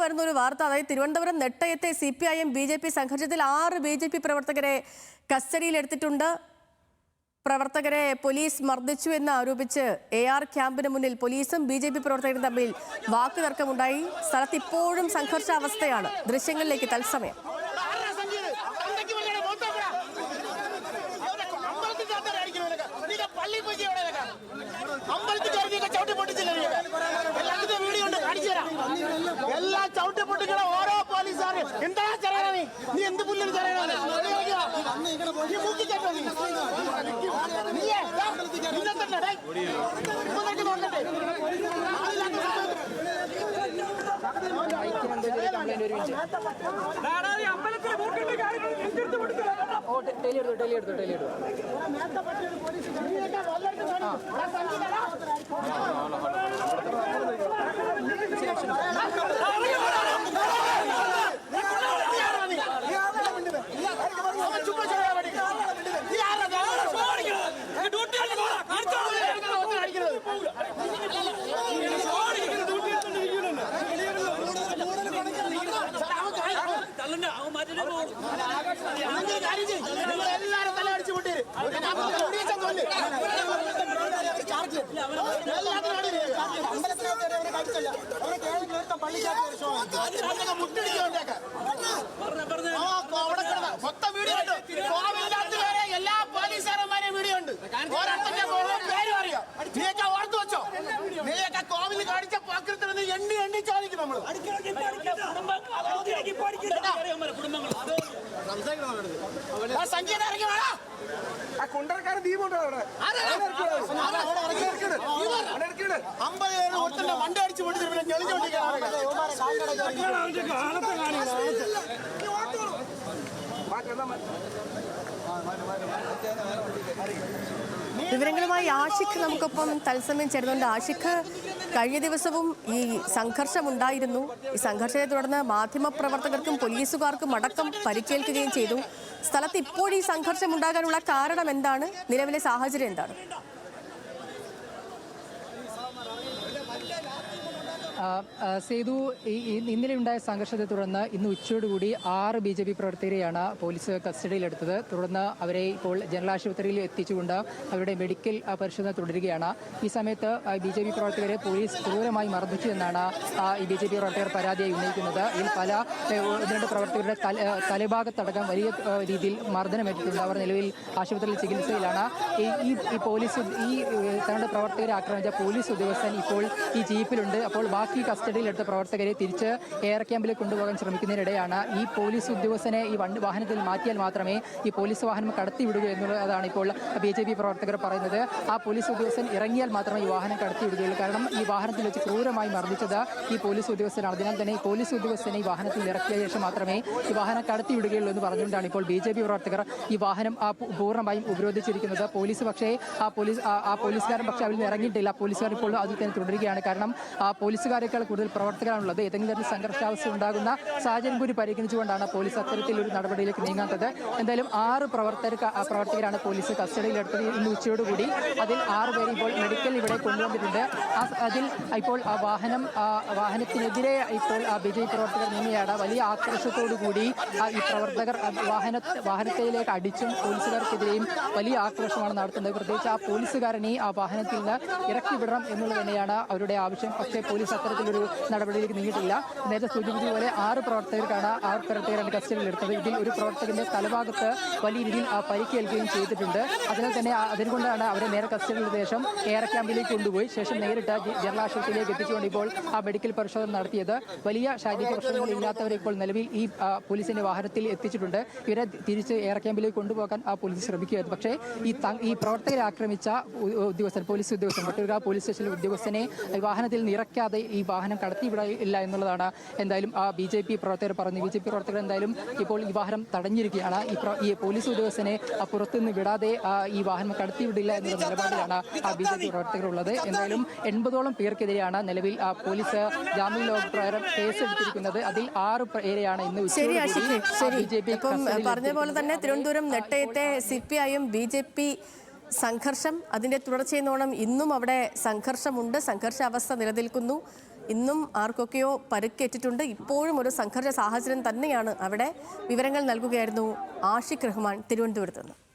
വരുന്ന ഒരു വാർത്ത, അതായത് തിരുവനന്തപുരം നെട്ടയത്തെ CPIM BJP സംഘർഷത്തിൽ 6 BJP പ്രവർത്തകരെ കസ്റ്റഡിയിലെടുത്തിട്ടുണ്ട്. പ്രവർത്തകരെ പോലീസ് മർദ്ദിച്ചു എന്ന് ആരോപിച്ച് AR ക്യാമ്പിന് മുന്നിൽ പോലീസും BJP പ്രവർത്തകരും തമ്മിൽ വാക്കുതർക്കമുണ്ടായി. സ്ഥലത്ത് ഇപ്പോഴും സംഘർഷാവസ്ഥയാണ്. ദൃശ്യങ്ങളിലേക്ക് തത്സമയം. എല്ലാ ചവിട്ടി പൊട്ടിക്കണ ഓരോ പോലീസുകാരും എന്താ ചെറിയ നീ എന്ത് പുല്ലിന് ചെറിയ എല്ലാരും തല അടിച്ചു പൊട്ടിയത് മൊത്തം വീഡിയോ ഉണ്ട്. എല്ലാ പോലീസുകാരന്മാരെയും വീഡിയോ ഉണ്ട്. പേരും അറിയാം. നീയൊക്കെ ഓർത്തു വെച്ചോ. നീയൊക്കെ കോവിൽ കാണിച്ച പാക്കൃത്തിന് എണ്ണി ചോദിക്കും നമ്മള്. സംഖ്യ ഇറങ്ങി വേണം. കുണ്ടറക്കാരൻ ദീപുണ്ടോ അവിടെ? 50 ഒട്ടല്ല വണ്ടി അടിച്ചു പൊട്ടിട്ട് വിവരങ്ങളുമായി ആഷിഖ് നമുക്കൊപ്പം തത്സമയം ചേരുന്നുണ്ട്. ആഷിഖ്, കഴിഞ്ഞ ദിവസവും ഈ സംഘർഷമുണ്ടായിരുന്നു. ഈ സംഘർഷത്തെ തുടർന്ന് മാധ്യമപ്രവർത്തകർക്കും പോലീസുകാർക്കും അടക്കം പരിക്കേൽക്കുകയും ചെയ്തു. സ്ഥലത്ത് ഇപ്പോൾ ഈ സംഘർഷം ഉണ്ടാകാനുള്ള കാരണം എന്താണ്? നിലവിലെ സാഹചര്യം എന്താണ്? സേതു, ഇന്നലെ ഉണ്ടായ സംഘർഷത്തെ തുടർന്ന് ഇന്ന് ഉച്ചയോടുകൂടി 6 BJP പ്രവർത്തകരെയാണ് പോലീസ് കസ്റ്റഡിയിലെടുത്തത്. തുടർന്ന് അവരെ ഇപ്പോൾ ജനറൽ ആശുപത്രിയിൽ എത്തിച്ചുകൊണ്ട് അവരുടെ മെഡിക്കൽ പരിശോധന തുടരുകയാണ്. ഈ സമയത്ത് BJP പ്രവർത്തകരെ പോലീസ് ക്രൂരമായി മർദ്ദിച്ചു എന്നാണ് ഈ BJP പ്രവർത്തകർ പരാതിയായി ഉന്നയിക്കുന്നത്. ഇതിൽ പല 1-2 പ്രവർത്തകരുടെ തലഭാഗത്തടക്കം വലിയ രീതിയിൽ മർദ്ദനമേറ്റിട്ടുണ്ട്. അവർ നിലവിൽ ആശുപത്രിയിൽ ചികിത്സയിലാണ്. ഈ പോലീസ് തങ്ങളുടെ പ്രവർത്തകരെ ആക്രമിച്ച പോലീസ് ഉദ്യോഗസ്ഥൻ ഇപ്പോൾ ഈ ജീപ്പിലുണ്ട്. അപ്പോൾ ബാക്കി കസ്റ്റഡിയിലെടുത്ത പ്രവർത്തകരെ തിരിച്ച് എയർ ക്യാമ്പിലേക്ക് കൊണ്ടുപോകാൻ ശ്രമിക്കുന്നതിനിടെയാണ് ഈ പോലീസ് ഉദ്യോഗസ്ഥനെ ഈ വാഹനത്തിൽ മാറ്റിയാൽ മാത്രമേ ഈ പോലീസ് വാഹനം കടത്തിവിടുക എന്നുള്ളതാണ് ഇപ്പോൾ BJP പ്രവർത്തകർ പറയുന്നത്. ആ പോലീസ് ഉദ്യോഗസ്ഥൻ ഇറങ്ങിയാൽ മാത്രമേ ഈ വാഹനം കടത്തിവിടുകയുള്ളൂ. കാരണം ഈ വാഹനത്തിൽ വെച്ച് ക്രൂരമായി മർദ്ദിച്ചത് ഈ പോലീസ് ഉദ്യോഗസ്ഥനാണ്. അതിനാൽ തന്നെ ഈ പോലീസ് ഉദ്യോഗസ്ഥനെ ഈ വാഹനത്തിൽ ഇറക്കിയ ശേഷം മാത്രമേ ഈ വാഹനം കടത്തിവിടുകയുള്ളൂ എന്ന് പറഞ്ഞുകൊണ്ടാണ് ഇപ്പോൾ BJP പ്രവർത്തകർ ഈ വാഹനം പൂർണ്ണമായും ഉപരോധിച്ചിരിക്കുന്നത്. പോലീസ് പക്ഷേ ആ പോലീസുകാരൻ പക്ഷേ അതിൽ നിന്ന് ഇറങ്ങിയിട്ടില്ല. പോലീസുകാർ ഇപ്പോൾ അതിൽ തന്നെ തുടരുകയാണ്. കാരണം പോലീസുകാരെക്കാൾ കൂടുതൽ പ്രവർത്തകരാണുള്ളത്. ഏതെങ്കിലും തരത്തിൽ സംഘർഷാവസ്ഥ ഉണ്ടാകുന്ന സാഹചര്യം കൂടി പരിഗണിച്ചുകൊണ്ടാണ് പോലീസ് അത്തരത്തിലൊരു നടപടിയിലേക്ക് നീങ്ങാത്തത്. എന്തായാലും 6 പ്രവർത്തകരാണ് പോലീസ് കസ്റ്റഡിയിലെടുത്തത് ഇന്ന് ഉച്ചയോടുകൂടി. അതിൽ 6 പേര് ഇപ്പോൾ മെഡിക്കൽ ഇവിടെ കൊണ്ടുവന്നിട്ടുണ്ട്. അതിൽ ഇപ്പോൾ വാഹനത്തിനെതിരെ ഇപ്പോൾ BJP പ്രവർത്തകർ നീങ്ങിയാണ്. വലിയ ആക്രോശത്തോടുകൂടി ഈ പ്രവർത്തകർ വാഹനത്തിലേക്ക് അടിച്ചും പോലീസുകാർക്കെതിരെയും വലിയ ആക്രോശമാണ് നടത്തുന്നത്. പ്രത്യേകിച്ച് ആ പോലീസുകാരനെ ആ വാഹനത്തിൽ നിന്ന് ഇറക്കി വിടണം എന്നുള്ളത് തന്നെയാണ് അവരുടെ ആവശ്യം. പക്ഷേ പോലീസ് അത്തരത്തിലൊരു നടപടിയിലേക്ക് നീങ്ങിയിട്ടില്ല. നേരത്തെ സൂചിപ്പിച്ചതുപോലെ 6 പ്രവർത്തകരാണ് കസ്റ്റഡിയിലെടുത്തത്. ഇതിൽ ഒരു പ്രവർത്തകന്റെ തലഭാഗത്ത് വലിയ രീതിയിൽ പരിക്കേൽക്കുകയും ചെയ്തിട്ടുണ്ട്. അതിനാൽ തന്നെ അതുകൊണ്ടാണ് അവരെ നേരെ കസ്റ്റഡിയിലെടുത്ത ശേഷം എയർ ക്യാമ്പിലേക്ക് കൊണ്ടുപോയി ശേഷം നേരിട്ട് ജനറൽ ആശുപത്രിയിലേക്ക് എത്തിച്ചുകൊണ്ട് ഇപ്പോൾ ആ മെഡിക്കൽ പരിശോധന നടത്തിയത്. വലിയ ശാരീരിക പ്രശ്നങ്ങളില്ലാത്തവരെ ഇപ്പോൾ നിലവിൽ ഈ പോലീസിന്റെ വാഹനത്തിൽ എത്തിച്ചിട്ടുണ്ട്. ഇവരെ തിരിച്ച് എയർ ക്യാമ്പിലേക്ക് കൊണ്ടുപോകാൻ ആ പോലീസ് ശ്രമിക്കുകയായിരുന്നു. പക്ഷേ ഈ പ്രവർത്തകരെ ആക്രമിച്ച ഉദ്യോഗസ്ഥൻ, പോലീസ് ഉദ്യോഗസ്ഥൻ, മറ്റൊരു പോലീസ് സ്റ്റേഷനിലെ ഉദ്യോഗസ്ഥനെ വാഹനത്തിൽ നിറയ്ക്കാതെ ഈ വാഹനം കടത്തിവിടില്ല എന്നുള്ളതാണ് എന്തായാലും ആ BJP പ്രവർത്തകർ പറഞ്ഞു. BJP പ്രവർത്തകർ എന്തായാലും ഇപ്പോൾ ഈ വാഹനം തടഞ്ഞിരിക്കുകയാണ്. ഈ പോലീസ് ഉദ്യോഗസ്ഥനെ പുറത്തുനിന്ന് വിടാതെ ഈ വാഹനം കടത്തിവിടില്ല എന്നുള്ള നിലപാടിലാണ് ആ BJP പ്രവർത്തകരുള്ളത്. എന്തായാലും 80ഓളം പേർക്കെതിരെയാണ് നിലവിൽ പോലീസ് ജാമ്യമില്ലാ പ്രകാരം കേസെടുത്തിരിക്കുന്നത്. അതിൽ 6 പേരെയാണ് ഇന്ന് BJP പറഞ്ഞ പോലെ തന്നെ തിരുവനന്തപുരം നെട്ടയത്തെ CPIM BJP സംഘർഷം അതിന്റെ തുടർച്ചയെന്നോണം ഇന്നും അവിടെ സംഘർഷമുണ്ട്. സംഘർഷാവസ്ഥ നിലനിൽക്കുന്നു. ഇന്നും ആർക്കൊക്കെയോ പരുക്കേറ്റിട്ടുണ്ട്. ഇപ്പോഴും ഒരു സംഘർഷ സാഹചര്യം തന്നെയാണ് അവിടെ. വിവരങ്ങൾ നൽകുകയായിരുന്നു ആഷിഖ് റഹ്മാൻ തിരുവനന്തപുരത്ത് നിന്ന്.